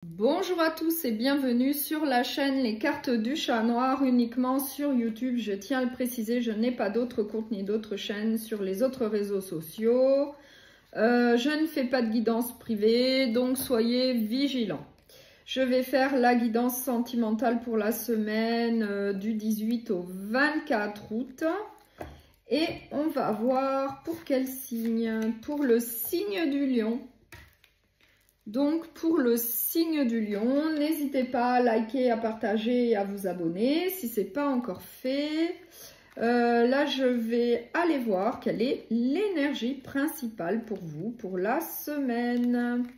Bonjour à tous et bienvenue sur la chaîne Les Cartes du Chat Noir, uniquement sur YouTube. Je tiens à le préciser, je n'ai pas d'autres comptes ni d'autres chaînes sur les autres réseaux sociaux. Je ne fais pas de guidance privée, donc soyez vigilants. Je vais faire la guidance sentimentale pour la semaine du 18 au 24 août. Et on va voir pour quel signe? Pour le signe du lion. Donc, pour le signe du lion, n'hésitez pas à liker, à partager et à vous abonner si ce n'est pas encore fait. Là, je vais aller voir quelle est l'énergie principale pour vous pour la semaine.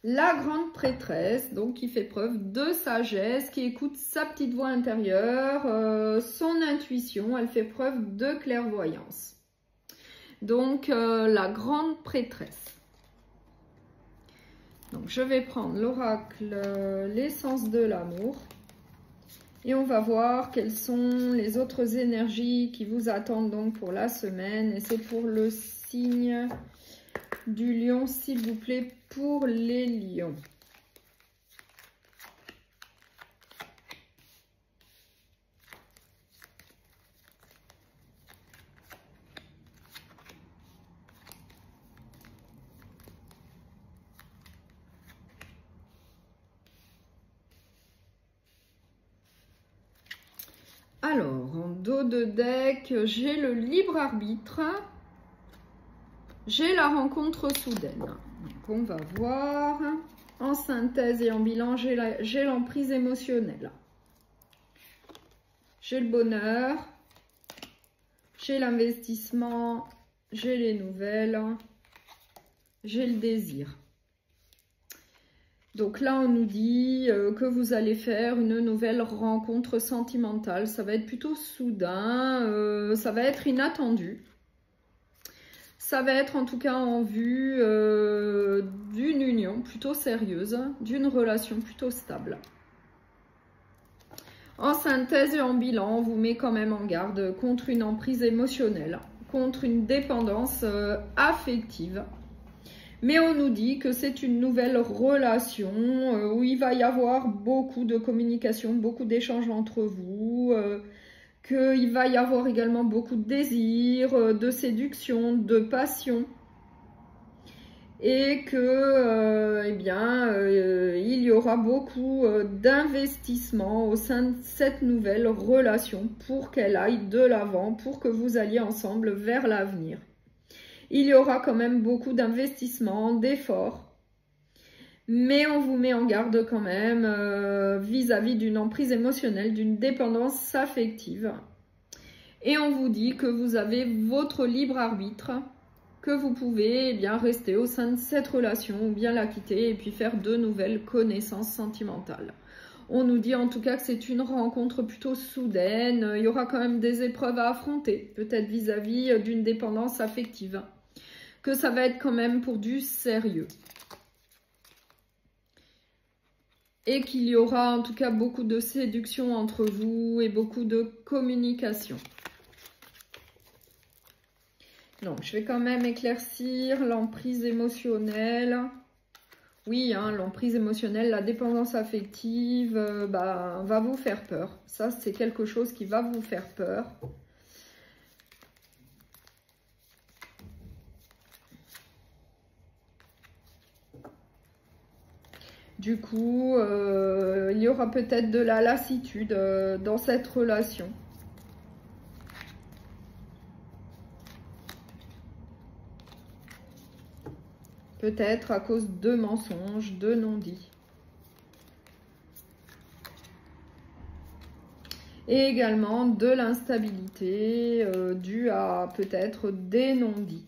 La grande prêtresse, donc qui fait preuve de sagesse, qui écoute sa petite voix intérieure, son intuition, elle fait preuve de clairvoyance. Donc, la grande prêtresse. Donc, je vais prendre l'oracle, l'essence de l'amour. Et on va voir quelles sont les autres énergies qui vous attendent donc pour la semaine. Et c'est pour le signe du lion, s'il vous plaît, pour les lions. Alors, en dos de deck, j'ai le libre arbitre, j'ai la rencontre soudaine. Donc, on va voir. En synthèse et en bilan, j'ai l'emprise émotionnelle. J'ai le bonheur, j'ai l'investissement, j'ai les nouvelles, j'ai le désir. Donc là, on nous dit que vous allez faire une nouvelle rencontre sentimentale. Ça va être plutôt soudain, ça va être inattendu. Ça va être en tout cas en vue d'une union plutôt sérieuse, d'une relation plutôt stable. En synthèse et en bilan, on vous met quand même en garde contre une emprise émotionnelle, contre une dépendance affective. Mais on nous dit que c'est une nouvelle relation où il va y avoir beaucoup de communication, beaucoup d'échanges entre vous, qu'il va y avoir également beaucoup de désir, de séduction, de passion. Et que, il y aura beaucoup d'investissement au sein de cette nouvelle relation pour qu'elle aille de l'avant, pour que vous alliez ensemble vers l'avenir. Il y aura quand même beaucoup d'investissements, d'efforts. Mais on vous met en garde quand même vis-à-vis d'une emprise émotionnelle, d'une dépendance affective. Et on vous dit que vous avez votre libre arbitre, que vous pouvez rester au sein de cette relation ou bien la quitter et puis faire de nouvelles connaissances sentimentales. On nous dit en tout cas que c'est une rencontre plutôt soudaine. Il y aura quand même des épreuves à affronter, peut-être vis-à-vis d'une dépendance affective. Que ça va être quand même pour du sérieux. Et qu'il y aura en tout cas beaucoup de séduction entre vous et beaucoup de communication. Donc, je vais quand même éclaircir l'emprise émotionnelle. Oui, hein, l'emprise émotionnelle, la dépendance affective, va vous faire peur. Ça, c'est quelque chose qui va vous faire peur. Du coup, il y aura peut-être de la lassitude dans cette relation. Peut-être à cause de mensonges, de non-dits. Et également de l'instabilité due à peut-être des non-dits.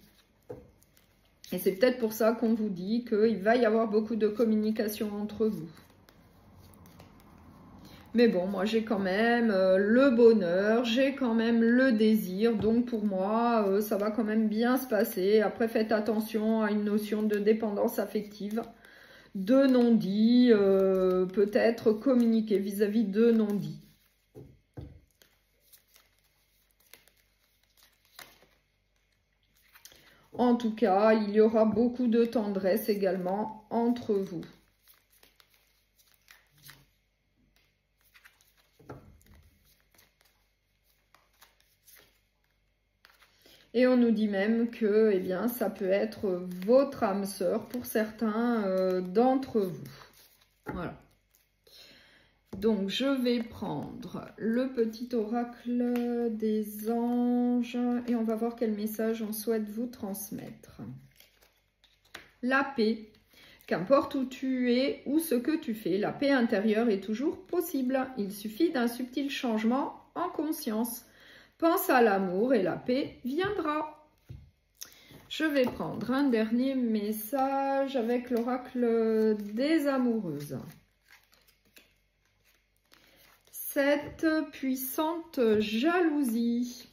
Et c'est peut-être pour ça qu'on vous dit qu'il va y avoir beaucoup de communication entre vous. Mais bon, moi j'ai quand même le bonheur, j'ai quand même le désir. Donc pour moi, ça va quand même bien se passer. Après, faites attention à une notion de dépendance affective, de non-dit, peut-être communiquer vis-à-vis de non-dit. En tout cas, il y aura beaucoup de tendresse également entre vous. Et on nous dit même que eh bien, ça peut être votre âme sœur pour certains d'entre vous. Voilà. Donc, je vais prendre le petit oracle des anges et on va voir quel message on souhaite vous transmettre. La paix. Qu'importe où tu es ou ce que tu fais, la paix intérieure est toujours possible. Il suffit d'un subtil changement en conscience. Pense à l'amour et la paix viendra. Je vais prendre un dernier message avec l'oracle des amoureuses. Cette puissante jalousie.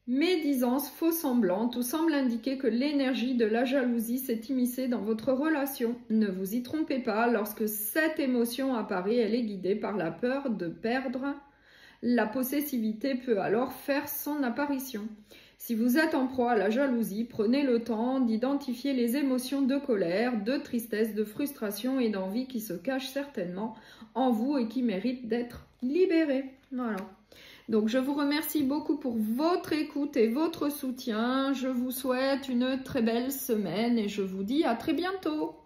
Médisance, faux semblant, tout semble indiquer que l'énergie de la jalousie s'est immiscée dans votre relation. Ne vous y trompez pas, lorsque cette émotion apparaît, elle est guidée par la peur de perdre. La possessivité peut alors faire son apparition. Si vous êtes en proie à la jalousie, prenez le temps d'identifier les émotions de colère, de tristesse, de frustration et d'envie qui se cachent certainement en vous et qui méritent d'être libérées. Voilà. Donc, je vous remercie beaucoup pour votre écoute et votre soutien. Je vous souhaite une très belle semaine et je vous dis à très bientôt.